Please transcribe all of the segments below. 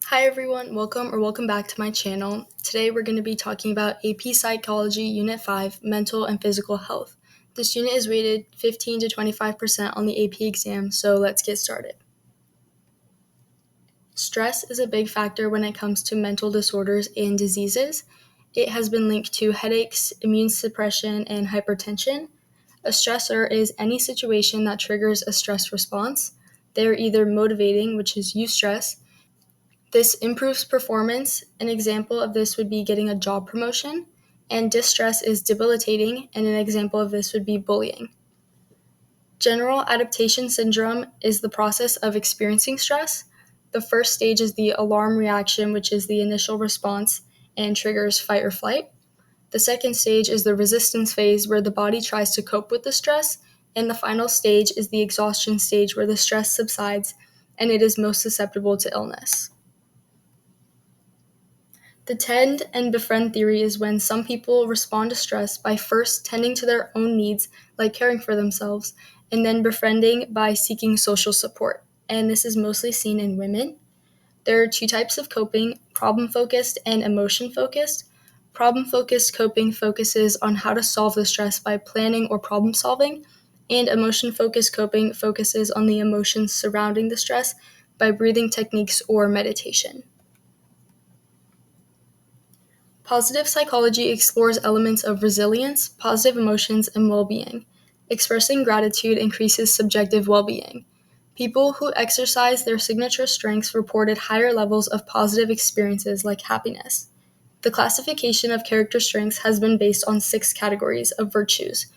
Hi everyone, welcome back to my channel. Today we're going to be talking about AP Psychology Unit 5, Mental and Physical Health. This unit is rated 15 to 25% on the AP exam, so let's get started. Stress is a big factor when it comes to mental disorders and diseases. It has been linked to headaches, immune suppression, and hypertension. A stressor is any situation that triggers a stress response. They are either motivating, which is eustress. This improves performance. An example of this would be getting a job promotion, and distress is debilitating, and an example of this would be bullying. General adaptation syndrome is the process of experiencing stress. The first stage is the alarm reaction, which is the initial response and triggers fight or flight. The second stage is the resistance phase, where the body tries to cope with the stress, and the final stage is the exhaustion stage, where the stress subsides and it is most susceptible to illness. The tend and befriend theory is when some people respond to stress by first tending to their own needs, like caring for themselves, and then befriending by seeking social support. And this is mostly seen in women. There are two types of coping: problem-focused and emotion-focused. Problem-focused coping focuses on how to solve the stress by planning or problem solving, and emotion-focused coping focuses on the emotions surrounding the stress by breathing techniques or meditation. Positive psychology explores elements of resilience, positive emotions, and well-being. Expressing gratitude increases subjective well-being. People who exercise their signature strengths reported higher levels of positive experiences like happiness. The classification of character strengths has been based on 6 categories of virtues: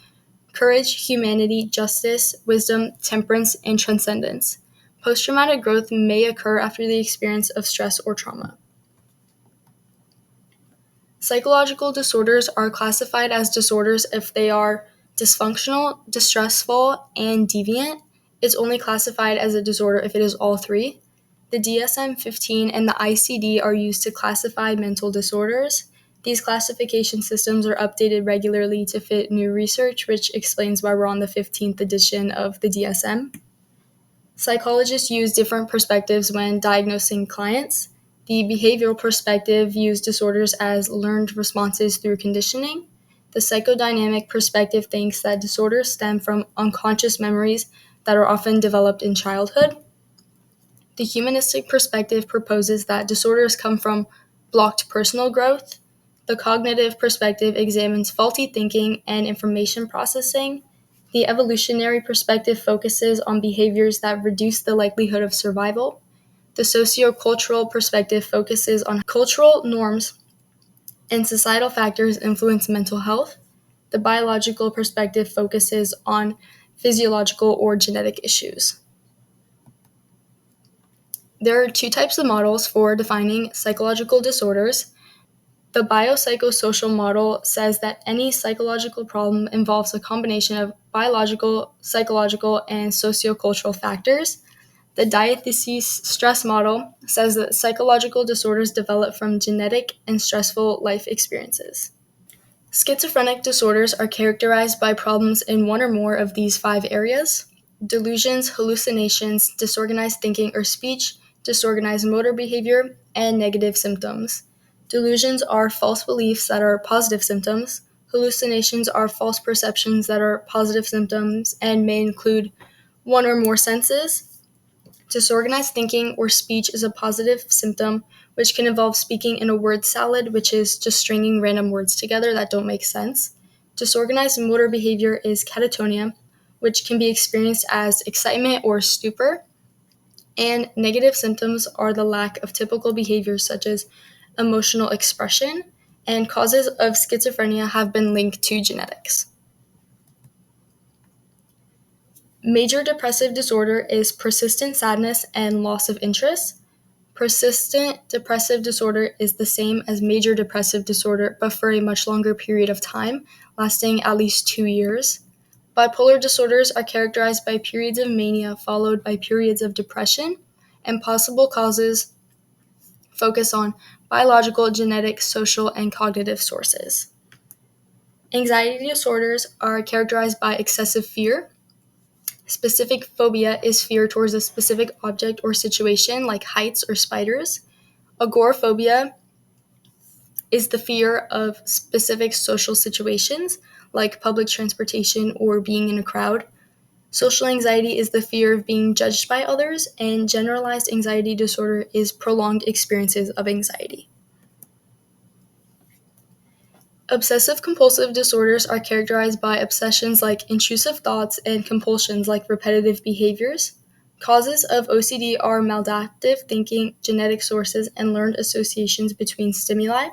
courage, humanity, justice, wisdom, temperance, and transcendence. Post-traumatic growth may occur after the experience of stress or trauma. Psychological disorders are classified as disorders if they are dysfunctional, distressful, and deviant. It's only classified as a disorder if it is all three. The DSM-15 and the ICD are used to classify mental disorders. These classification systems are updated regularly to fit new research, which explains why we're on the 15th edition of the DSM. Psychologists use different perspectives when diagnosing clients. The behavioral perspective views disorders as learned responses through conditioning. The psychodynamic perspective thinks that disorders stem from unconscious memories that are often developed in childhood. The humanistic perspective proposes that disorders come from blocked personal growth. The cognitive perspective examines faulty thinking and information processing. The evolutionary perspective focuses on behaviors that reduce the likelihood of survival. The sociocultural perspective focuses on cultural norms and societal factors influence mental health. The biological perspective focuses on physiological or genetic issues. There are 2 types of models for defining psychological disorders. The biopsychosocial model says that any psychological problem involves a combination of biological, psychological, and sociocultural factors. The diathesis stress model says that psychological disorders develop from genetic and stressful life experiences. Schizophrenic disorders are characterized by problems in one or more of these 5 areas: delusions, hallucinations, disorganized thinking or speech, disorganized motor behavior, and negative symptoms. Delusions are false beliefs that are positive symptoms. Hallucinations are false perceptions that are positive symptoms and may include one or more senses. Disorganized thinking or speech is a positive symptom, which can involve speaking in a word salad, which is just stringing random words together that don't make sense. Disorganized motor behavior is catatonia, which can be experienced as excitement or stupor. And negative symptoms are the lack of typical behaviors such as emotional expression, and causes of schizophrenia have been linked to genetics. Major depressive disorder is persistent sadness and loss of interest. Persistent depressive disorder is the same as major depressive disorder, but for a much longer period of time, lasting at least 2 years. Bipolar disorders are characterized by periods of mania followed by periods of depression, and possible causes focus on biological, genetic, social, and cognitive sources. Anxiety disorders are characterized by excessive fear. Specific phobia is fear towards a specific object or situation like heights or spiders. Agoraphobia is the fear of specific social situations, like public transportation or being in a crowd. Social anxiety is the fear of being judged by others, and generalized anxiety disorder is prolonged experiences of anxiety. Obsessive compulsive disorders are characterized by obsessions like intrusive thoughts and compulsions like repetitive behaviors. Causes of OCD are maladaptive thinking, genetic sources, and learned associations between stimuli.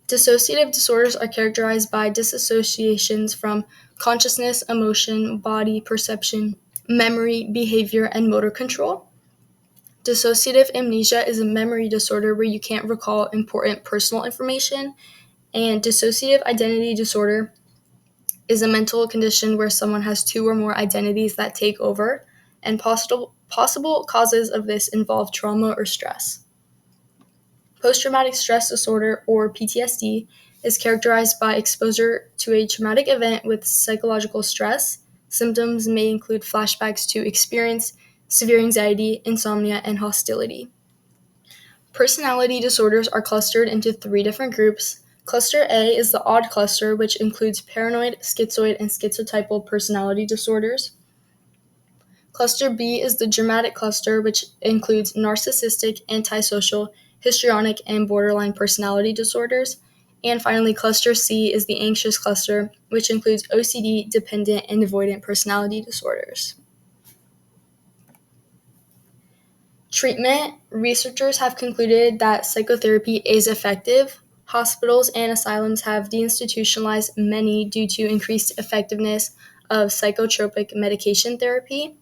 Dissociative disorders are characterized by disassociations from consciousness, emotion, body, perception, memory, behavior, and motor control. Dissociative amnesia is a memory disorder where you can't recall important personal information, and dissociative identity disorder is a mental condition where someone has two or more identities that take over, and possible causes of this involve trauma or stress. Post-traumatic stress disorder, or PTSD, is characterized by exposure to a traumatic event with psychological stress. Symptoms may include flashbacks to experience severe anxiety, insomnia, and hostility. Personality disorders are clustered into three different groups. Cluster A is the odd cluster, which includes paranoid, schizoid, and schizotypal personality disorders. Cluster B is the dramatic cluster, which includes narcissistic, antisocial, histrionic, and borderline personality disorders. And finally, Cluster C is the anxious cluster, which includes OCD, dependent, and avoidant personality disorders. Treatment. Researchers have concluded that psychotherapy is effective. Hospitals and asylums have deinstitutionalized many due to increased effectiveness of psychotropic medication therapy.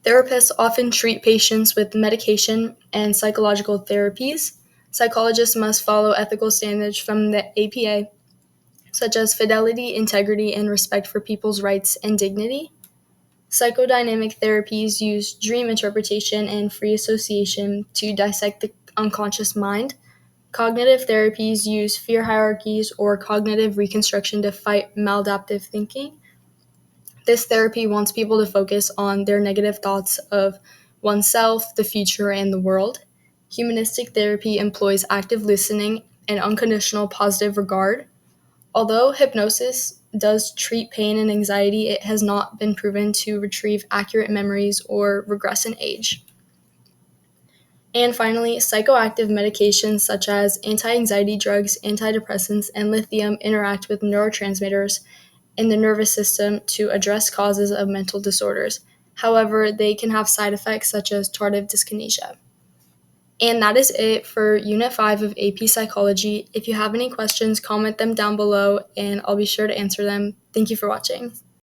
Therapists often treat patients with medication and psychological therapies. Psychologists must follow ethical standards from the APA, such as fidelity, integrity, and respect for people's rights and dignity. Psychodynamic therapies use dream interpretation and free association to dissect the unconscious mind. Cognitive therapies use fear hierarchies or cognitive reconstruction to fight maladaptive thinking. This therapy wants people to focus on their negative thoughts of oneself, the future, and the world. Humanistic therapy employs active listening and unconditional positive regard. Although hypnosis does treat pain and anxiety, it has not been proven to retrieve accurate memories or regress in age. And finally, psychoactive medications such as anti-anxiety drugs, antidepressants, and lithium interact with neurotransmitters in the nervous system to address causes of mental disorders. However, they can have side effects such as tardive dyskinesia. And that is it for Unit 5 of AP Psychology. If you have any questions, comment them down below, and I'll be sure to answer them. Thank you for watching.